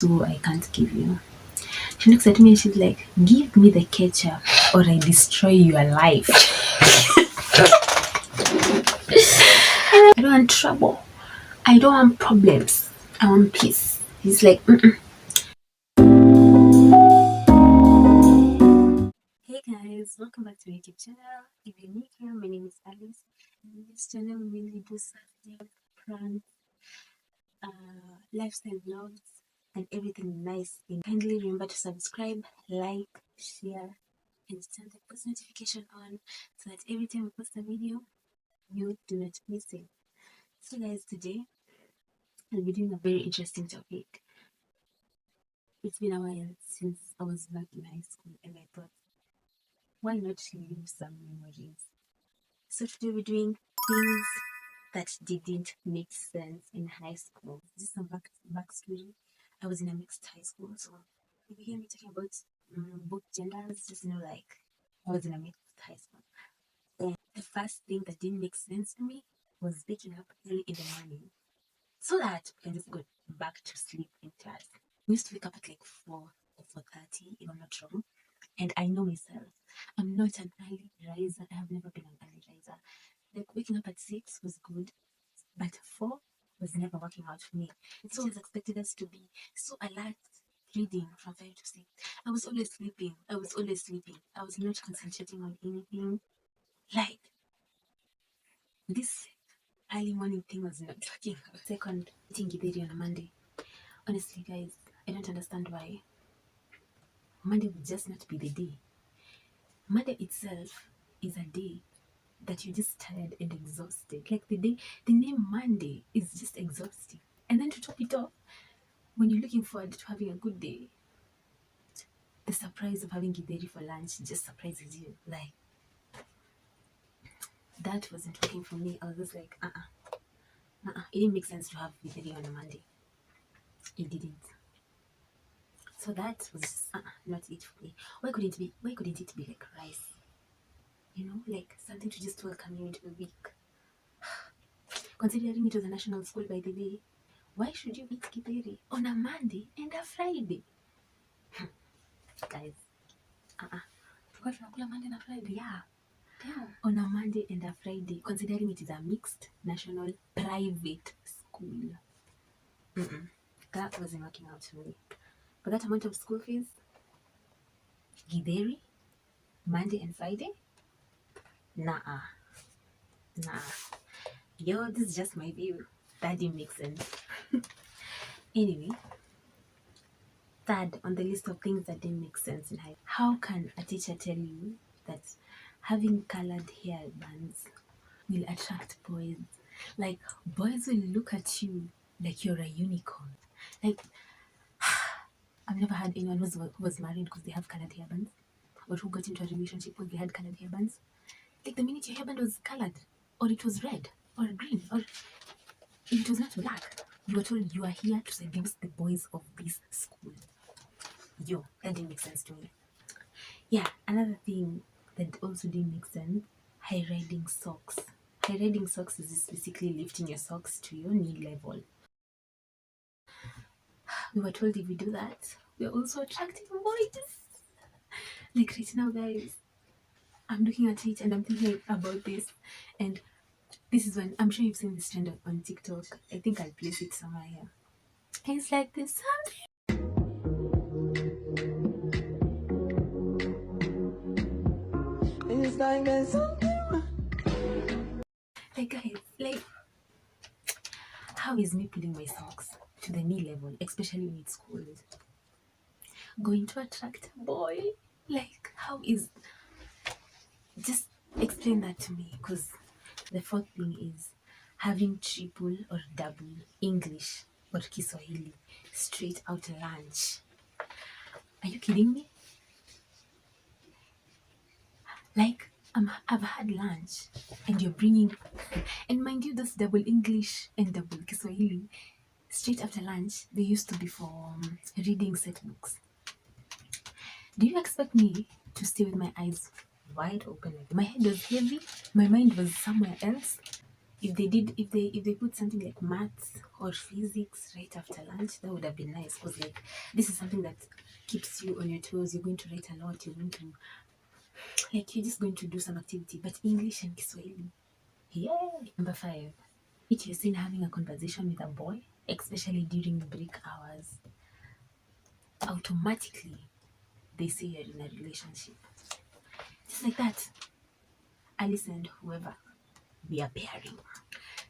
so I can't give you. She looks at me and she's like, give me the ketchup or I destroy your life. I don't want trouble. I don't want problems. I want peace. He's like, mm-mm. Hey guys, welcome back to my YouTube channel. If you're new here, my name is Alice. In this channel, we mainly do something, pranks, lifestyle vlogs, and everything nice. And kindly remember to subscribe, like, share, and turn the post notification on so that every time we post a video, you do not miss it. So guys, today I'll be doing a very interesting topic. It's been a while since I was back in high school and I thought, why not leave some memories? So today we're doing things that didn't make sense in high school. This is some backstory. I was in a mixed high school, so if you hear me talking about both genders, just know like I was in a mixed high school. And the first thing that didn't make sense to me was waking up early in the morning so that we can just go back to sleep in class. We used to wake up at like 4 or 4:30, if I'm not wrong. And I know myself. I'm not an early riser. I have never been an early riser. Like waking up at 6 was good, but 4 was never working out for me. It always expected us to be so alert, reading from 5 to 6. I was always sleeping. I was always sleeping. I was not concentrating on anything. Like this early morning thing was not working out. Second, eating githeri on a Monday. Honestly, guys, I don't understand why. Monday would just not be the day. Monday itself is a day that you're just tired and exhausted. Like the name Monday is just exhausting. And then to top it off, when you're looking forward to having a good day, the surprise of having githeri for lunch just surprises you. Like that wasn't working for me. I was just like, It didn't make sense to have githeri on a Monday. It didn't. So that was just, not it for me. Why couldn't it be? Why couldn't it be like rice? You know, like something to just welcome you into the week. Considering it was a national school, by the way, why should you eat githeri on a Monday and a Friday? Guys, tulikuwa tunakula Monday na Friday. Yeah. On a Monday and a Friday, considering it is a mixed national private school. That wasn't working out for me. For that amount of school fees, githeri, Monday and Friday? Nah. Yo, this is just my view. That didn't make sense. Anyway, third on the list of things that didn't make sense in high school. How can a teacher tell you that having colored hair bands will attract boys? Like, boys will look at you like you're a unicorn. Like, I've never had anyone who was married because they have colored hair bands, or who got into a relationship because they had colored hair bands. Like, the minute your hairband was colored, or it was red, or green, or if it was not black, you were told you are here to seduce the boys of this school. Yo, that didn't make sense to me. Yeah, another thing that also didn't make sense, high riding socks. High riding socks is just basically lifting your socks to your knee level. We were told if we do that, we're also attracting boys. Like right now, guys, I'm looking at it and I'm thinking about this, and this is when I'm sure you've seen this trend on TikTok. I think I'll place it somewhere here. It's like this. It's like there's something. Like guys, like how is me pulling my socks to the knee level, especially when it's cold, going to attract a boy? Like how is? Just explain that to me. Because the fourth thing is having triple or double English or Kiswahili straight out lunch. Are you kidding me? Like, I've had lunch and you're bringing, and mind you, this double English and double Kiswahili straight after lunch, they used to be for reading set books. Do you expect me to stay with my eyes wide open? Like, my head was heavy, my mind was somewhere else. if they put something like maths or physics right after lunch, that would have been nice, because like this is something that keeps you on your toes. You're going to write a lot, you're going to like you're just going to do some activity. But English and Kiswahili, yay. Number 5, you're seen having a conversation with a boy, especially during break hours, automatically they say you're in a relationship. Just like that. I listened, whoever, we are pairing.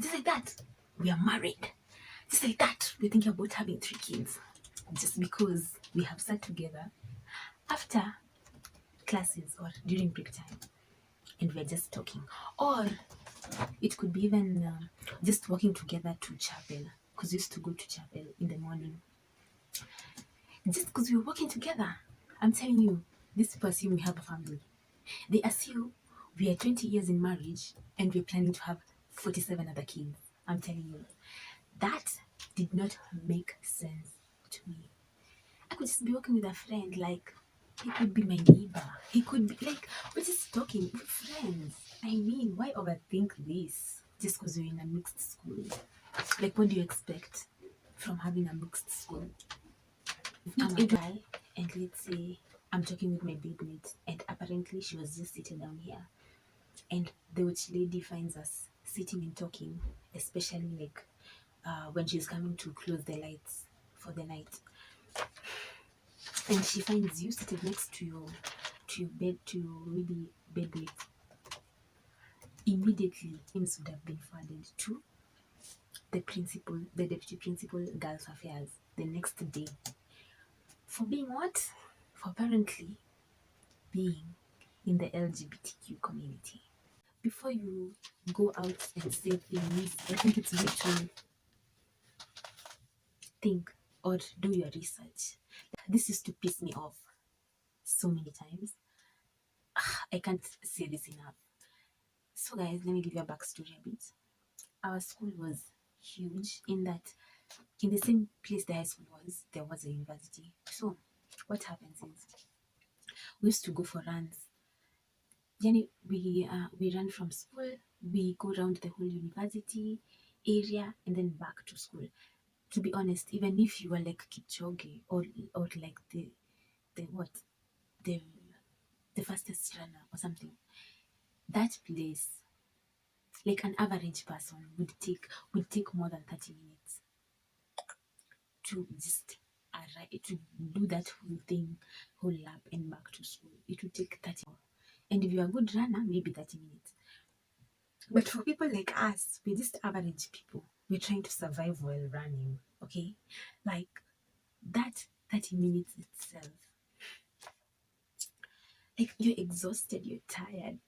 Just like that, we are married. Just like that, we're thinking about having 3 kids. Just because we have sat together after classes or during break time and we're just talking. Or it could be even just walking together to chapel, because we used to go to chapel in the morning. Just because we were walking together. I'm telling you, these people assume we have a family. They assume we are 20 years in marriage and we're planning to have 47 other kids. I'm telling you, that did not make sense to me. I could just be walking with a friend, like, he could be my neighbor. He could be, like, we're just talking, we're friends. I mean, why overthink this just because you're in a mixed school? Like, what do you expect from having a mixed school? If I'm a guy and let's say I'm talking with my big mate and apparently she was just sitting down here and the witch lady finds us sitting and talking, especially like when she's coming to close the lights for the night, and she finds you seated next to your bed, to maybe bedmate, immediately things would have been forwarded to the principal, the deputy principal, girls affairs, the next day, for being what? For apparently being in the LGBTQ community. Before you go out and say things, I think it's good to think or do your research. This used to piss me off so many times. I can't say this enough. So, guys, let me give you a backstory a bit. Our school was huge in that in the same place the high school was, there was a university. So, what happens is we used to go for runs. Yani, we run from school, we go around the whole university area and then back to school. To be honest, even if you were like Kipchoge or like the what the the fastest runner or something, that place, like an average person would take more than 30 minutes to just arrive, to do that whole thing, whole lap and back to school. It would take 30 minutes. And if you're a good runner, maybe 30 minutes. But for people like us, we're just average people. We're trying to survive while running, okay? Like that 30 minutes itself, like you're exhausted, you're tired.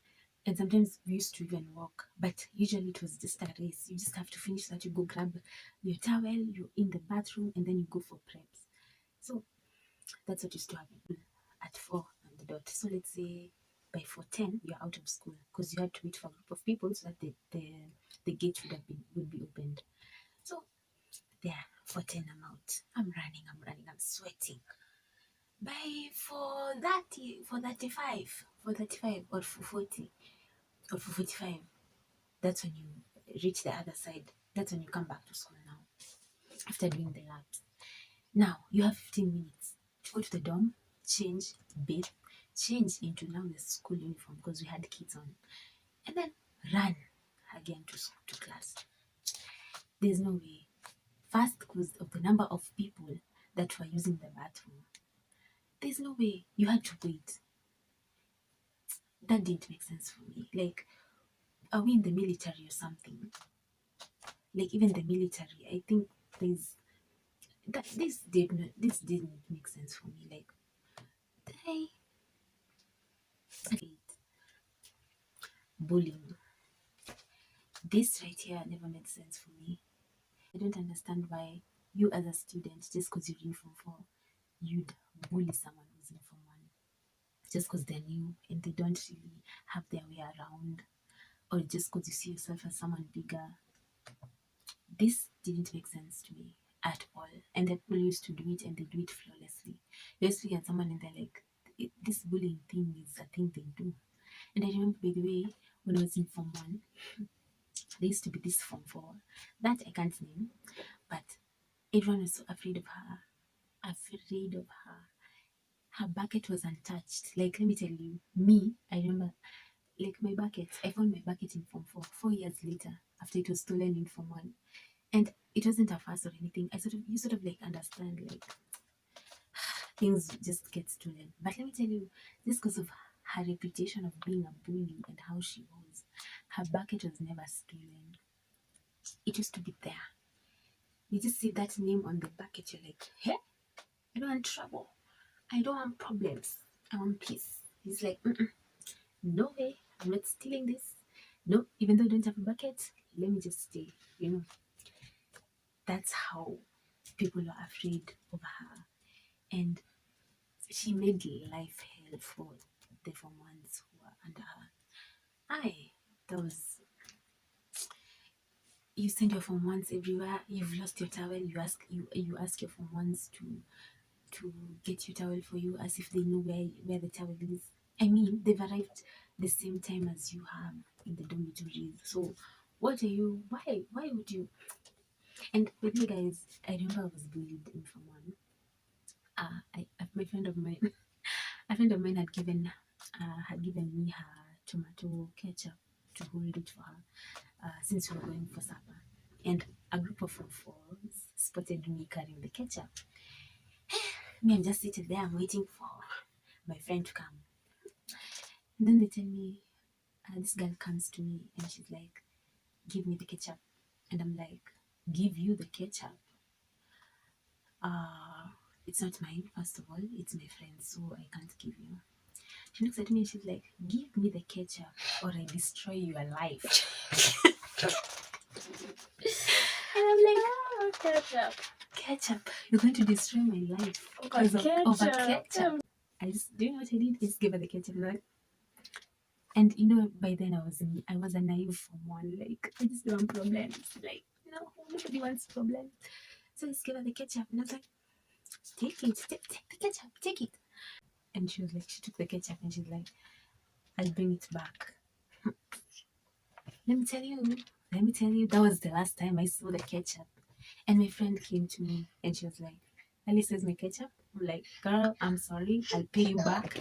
And sometimes we used to even walk, but usually it was just a race. You just have to finish that. You go grab your towel, you're in the bathroom, and then you go for preps. So that's what used to happen at 4 on the dot. So let's say by 4:10 you're out of school because you had to wait for a group of people so that the gate would be opened. So there, 4:10 I'm out. I'm running, I'm sweating. By 4:30, 4:35 or 4:40 or 4:45, that's when you reach the other side. That's when you come back to school now after doing the laps. Now you have 15 minutes to go to the dorm, change, bathe, change into now the school uniform because we had kids on, and then run again to class. There's no way. First, because of the number of people that were using the bathroom, there's no way you had to wait. That didn't make sense for me. Like, are we in the military or something? Like, even the military, I think there's that this didn't make sense for me. Like, I hate bullying. This right here never made sense for me. I don't understand why you as a student, just because you're in Form 4, you'd bully someone who's in Form 1. Just because they're new and they don't really have their way around. Or just because you see yourself as someone bigger. This didn't make sense to me at all. And the people used to do it and they do it flawlessly. You just look at someone and they're like, this bullying thing is a thing they do. And I remember, by the way, when I was in Form 1, There used to be this form 4 that I can't name, but everyone was so afraid of her. Afraid of her. Her bucket was untouched. Like, let me tell you, me, I remember, like, my bucket, I found my bucket in form 4 years later, after it was stolen in form 1. And it wasn't a fuss or anything. You sort of like understand, like, things just get stolen. But let me tell you, just because of her reputation of being a bully and how she was, her bucket was never stolen. It used to be there. You just see that name on the bucket, you're like, hey, I don't want trouble. I don't want problems. I want peace. He's like, no way, I'm not stealing this. No, even though I don't have a bucket, let me just stay. You know, that's how people are afraid of her. And she made life hell for the form ones who are under her. Aye, that was, you send your form ones everywhere. You've lost your towel. You ask your form ones to get your towel for you, as if they know where the towel is. I mean, they've arrived the same time as you have in the dormitories. So, what are you? Why would you? And with me, guys, I remember I was bullied in form one. My friend of mine, a friend of mine had given me her tomato ketchup to hold it for her, since we were going for supper. And a group of form fours spotted me carrying the ketchup. Me, I'm just sitting there, I'm waiting for my friend to come. And then they tell me, this girl comes to me and she's like, give me the ketchup. And I'm like, give you the ketchup? It's not mine, first of all, it's my friend's, so I can't give you. She looks at me and she's like, give me the ketchup or I destroy your life. And I'm like, oh, ketchup, you're going to destroy my life because of ketchup. Do you know what I did? I just gave her the ketchup. Like, and you know, by then I was a naive form one. Like, I just don't want problems. Like, no, nobody wants problems. So I just gave her the ketchup and I was like, take it, take the ketchup, take it. And she was like, she took the ketchup and she's like, I'll bring it back. Let me tell you, that was the last time I saw the ketchup. And my friend came to me and she was like, Alice, is my ketchup? I'm like, girl, I'm sorry, I'll pay you back.